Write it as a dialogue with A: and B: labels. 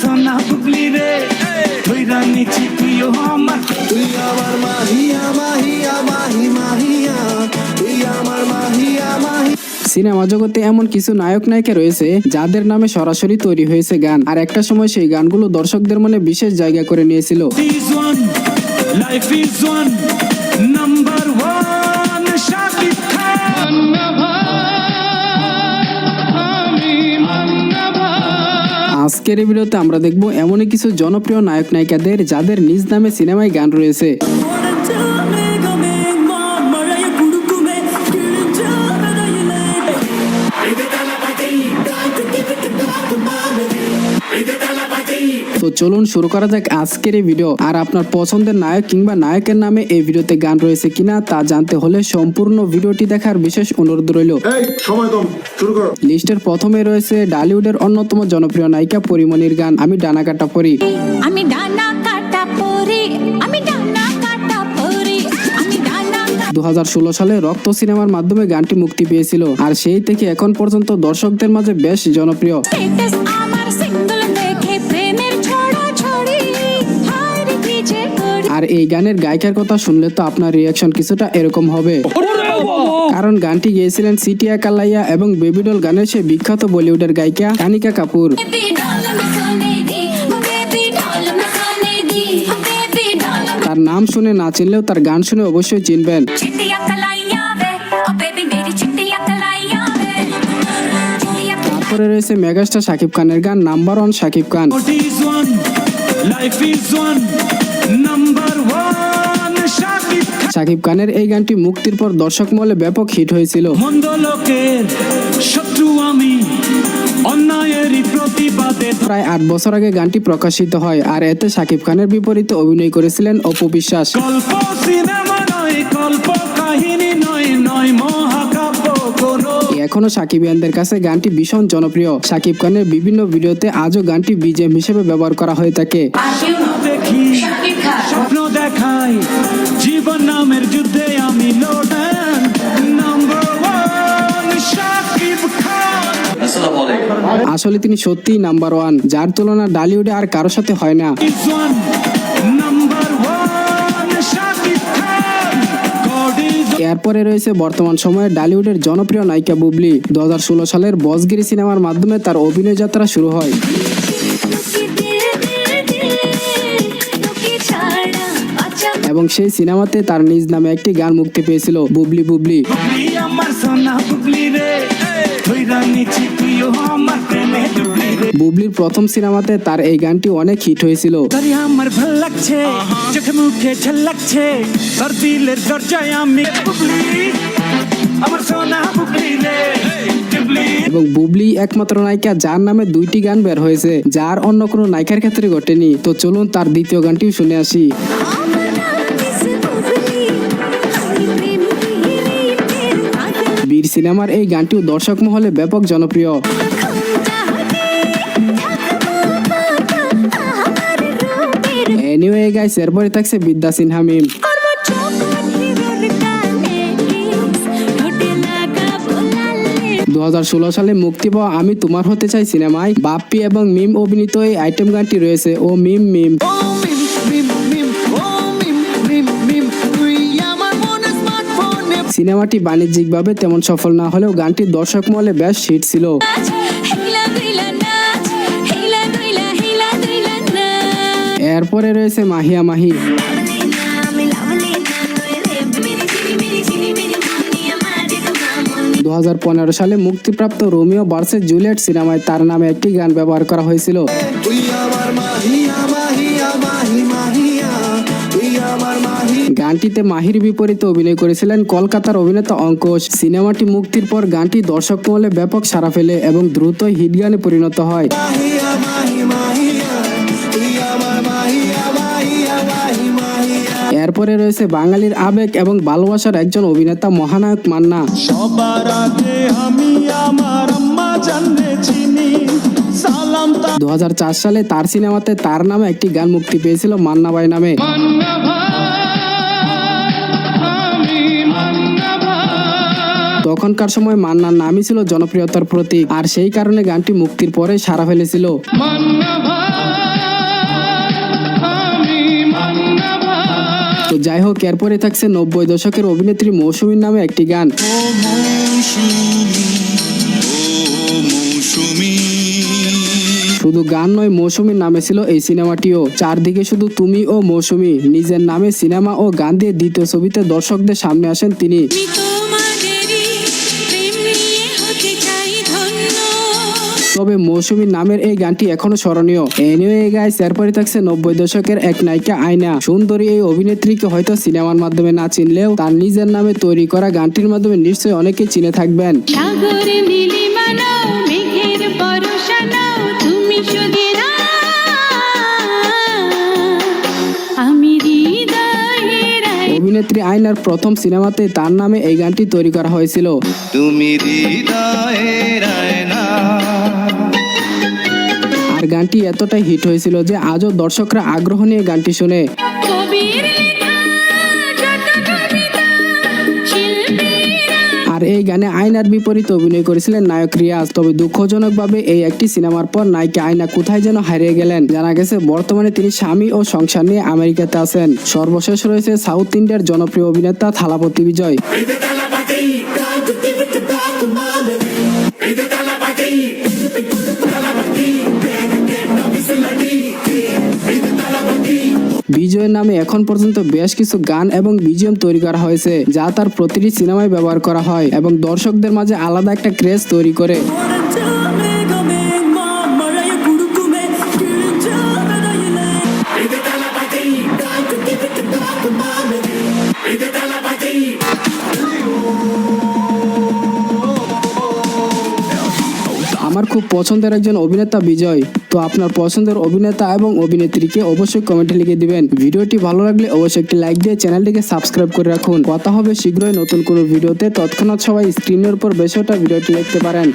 A: সোনা বুবলি রে ধইরা নিছি তুইও আমার,
B: তুই আমার মাহিয়া মাহিয়া মাহি মাহিয়া, তুই আমার মাহিয়া মাহি।
C: সিনেমা জগতে এমন কিছু নায়ক নায়িকা রয়েছে যাদের নামে সরাসরি তৈরি হয়েছে গান, আর একটা সময় সেই গানগুলো দর্শকদের মনে বিশেষ জায়গা করে নিয়েছিল।
A: Life is one number one Shakib Khan.
C: আজকের এই ভিডিওতে আমরা দেখব এমনই কিছু জনপ্রিয় নায়ক নায়িকাদের যাদের নিজ নামে সিনেমায় গান রয়েছে। তো চলুন শুরু করা যাক আজকের এই ভিডিও। আর আপনার পছন্দের নায়ক কিংবা নায়কের নামে এই ভিডিওতে গান রয়েছে কিনা তা জানতে হলে সম্পূর্ণ ভিডিওটি দেখার বিশেষ অনুরোধ রইল। লিস্টের প্রথমে রয়েছে ঢালিউডের অন্যতম জনপ্রিয় নায়িকা পরিমণির গান আমি ডানা কাটা পরি।
D: আমি ডানা কাটা পরি, আমি ডানা কাটা পরি, আমি ডানা।
C: 2016 সালে রক্ত সিনেমার মাধ্যমে গানটি মুক্তি পেয়েছিল, আর সেই থেকে এখন পর্যন্ত দর্শকদের মাঝে বেশ জনপ্রিয়।
D: স্ট্যাটাস আমার সিঙ্গেল দেখে প্রেমের ছড়াছড়ি, হায় রে কি যে করি।
C: আর এই গানের গায়িকার কথা শুনলে তো আপনার রিয়াকশন কিছুটা এরকম হবে, কারণ গানটি গেয়েছিলেন সিটিয়া কালাইয়া এবং বেবি ডল গানের সেই বিখ্যাত বলিউডের গায়িকা কানিকা কাপুর।
D: বেবি ডল মে দি, বেবি ডল মে দি, বেবি ডল।
C: তার নাম শুনে না চিনলেও তার গান শুনে অবশ্যই চিনবেন।
D: চিটিয়া কালাইয়া রে, ও বেবি মেরি চিটিয়া কালাইয়া রে, চিটিয়া।
C: তারপরে রয়েছে মেগাস্টার শাকিব খানের গান number one Shakib Khan.
A: Life is one number one Shakib Khan.
C: Shakib খানের এই গানটি মুক্তির পর দর্শক মহলে ব্যাপক হিট হয়েছিল।
A: মন্দ লোকের শত্রু আমি, অন্যায়েরই প্রতিবাদে।
C: প্রায় 8 বছর আগে গানটি প্রকাশিত হয়, আর এতে শাকিব খানের বিপরীতে অভিনয় করেছিলেন অপু বিশ্বাস।
A: গল্প সিনেমা নয়, গল্প কাহিনী নয়, নয় মহাকাব্য কোনো।
C: এখনো সাকিবিয়ানদের কাছে গানটি ভীষণ জনপ্রিয়। শাকিব খানের বিভিন্ন ভিডিওতে আজও গানটি বিজিএম হিসেবে ব্যবহার করা হয়ে থাকে।
A: দেখি স্বপ্ন দেখাই, জীবন নামের যুদ্ধে আমি লড়েন নাম্বার ওয়ান শাকিব খান।
C: আসলে তিনি সত্যিই নাম্বার ওয়ান, যার তুলনা ঢালিউডে আর কারোর সাথে হয় না।
A: Is one number one Shakib Khan. God is
C: এরপরে রয়েছে বর্তমান সময়ে ঢালিউডের জনপ্রিয় নায়িকা বুবলি। 2016 সালের বসগিরি সিনেমার মাধ্যমে তার অভিনয় যাত্রা শুরু হয়, এবং সেই সিনেমাতে তার নিজ নামে একটি গান মুক্তি পেয়েছিল বুবলি বুবলি।
A: বুবলি আমার সোনা বুবলি রে ধইরা নিছি তুইও আমার প্রেমে ডুবলি রে।
C: বুবলির প্রথম সিনেমাতে তার এই গানটি অনেক হিট হয়েছিল।
A: তারি আমার ভাল লাগছে, চোখে মুখে ঝলকছে, তোর দিলের দরজায় আমি বুবলি আমার সোনা বুবলি রে ডুবলি।
C: এবং বুবলি একমাত্র নায়িকা যার নামে 2টি গান বের হয়েছে, যার অন্য কোনো নায়িকার ক্ষেত্রে ঘটেনি। তো চলুন তার দ্বিতীয় গানটিও শুনে আসি। বীর সিনেমার এই গানটিও দর্শক মহলে ব্যাপক জনপ্রিয়। এনিওয়ে গাইস, এরপরে থাকছে বিদ্যা সিনহা মিম। 2016 সালে মুক্তি পাওয়া আমি তোমার হতে চাই সিনেমায় বাপ্পি এবং মিম অভিনীত এই আইটেম গানটি রয়েছে ও মিম মিম। সিনেমাটি বাণিজ্যিকভাবে তেমন সফল না হলেও গানটি দর্শক মহলে বেশ হিট ছিল। এরপরে রয়েছে মাহিয়া মাহি। 2015 সালে মুক্তিপ্রাপ্ত রোমিও ভার্সেস জুলিয়েট সিনেমায় তার নামে একটি গান ব্যবহার করা হয়েছিল। গানটিতে মাহির বিপরীতে অভিনয় করেছিলেন কলকাতার অভিনেতা অঙ্কুশ। সিনেমাটি মুক্তির পর গানটি দর্শক মহলে ব্যাপক সাড়া ফেলে এবং দ্রুত হিট গানে পরিণত হয়। এরপরে রয়েছে বাঙালির আবেগ এবং ভালোবাসার একজন অভিনেতা মহানায়ক মান্না।
A: সবার আগে আমি আমার আম্মা জানলে চিনি সালাম।
C: 2004 সালে তার সিনেমাতে তার নামে একটি গান মুক্তি পেয়েছিল মান্না ভাই নামে। তখনকার সময় মান্নার নামই ছিল জনপ্রিয়তার প্রতীক, আর সেই কারণে গানটি মুক্তির পরে সাড়া ফেলেছিল। তো যাই হোক, এরপরে থাকছে 90 দশকের অভিনেত্রী মৌসুমীর নামে একটি গান। শুধু গান নয়, মৌসুমীর নামে ছিল এই সিনেমাটিও। চারদিকে শুধু তুমি ও মৌসুমী, নিজের নামে সিনেমা ও গান দিয়ে দ্বিতীয় ছবিতে দর্শকদের সামনে আসেন তিনি।
D: আমি তোমাদেরই প্রেম নিয়ে হতে চাই ধন্য।
C: তবে মৌসুমীর নামের এই গানটি এখনো স্মরণীয়। এনিওয়ে গাইস, এরপরে থাকছে 90 দশকের এক নায়িকা আয়না। সুন্দরী এই অভিনেত্রীকে হয়তো সিনেমার মাধ্যমে না চিনলেও তার নিজের নামে তৈরি করা গানটির মাধ্যমে নিশ্চয়ই অনেকেই চিনে থাকবেন।
D: সাগরে নীলিমা নাও, মেঘের বর্ষা নাও, তুমি শুধু আমি হৃদয়ের
C: অভিনেত্রী আয়নার প্রথম সিনেমাতে তার নামে এই গানটি তৈরি করা হয়েছিল।
B: তুমি হৃদয়ের আয়না।
C: আর গানটি এতটাই হিট হয়েছিল যে আজও দর্শকরা আগ্রহ নিয়ে গানটি শুনে।
D: কবির লেখা যত কবিতা শিল্পীরা।
C: আর এই গানে আয়নার বিপরীতে অভিনয় করেছিলেন নায়ক রিয়াজ। তবে দুঃখজনকভাবে এই একটি সিনেমার পর নায়িকা আয়না কোথায় যেন হারিয়ে গেলেন। জানা গেছে বর্তমানে তিনি স্বামী ও সংসার নিয়ে আমেরিকাতে আছেন। সর্বশেষ রয়েছে সাউথ ইন্ডিয়ার জনপ্রিয় অভিনেতা থালাপতি বিজয়। বিজয়ের নামে এখন পর্যন্ত বেশ কিছু গান এবং বিজিএম তৈরি করা হয়েছে, যা তার প্রতিটি সিনেমায় ব্যবহার করা হয় এবং দর্শকদের মাঝে আলাদা একটা ক্রেজ তৈরি করে। আমার খুব পছন্দের একজন অভিনেতা বিজয়। তো আপনার পছন্দের অভিনেতা এবং অভিনেত্রীকে অবশ্যই কমেন্টে লিখে দিবেন। ভিডিওটি ভালো লাগলে অবশ্যই একটি লাইক দিয়ে চ্যানেলটিকে সাবস্ক্রাইব করে রাখুন। কথা হবে শীঘ্রই নতুন কোনো ভিডিওতে। তৎক্ষণাৎ সবাই স্ক্রিনের উপর বেশ ওঠা ভিডিওটি দেখতে পারেন।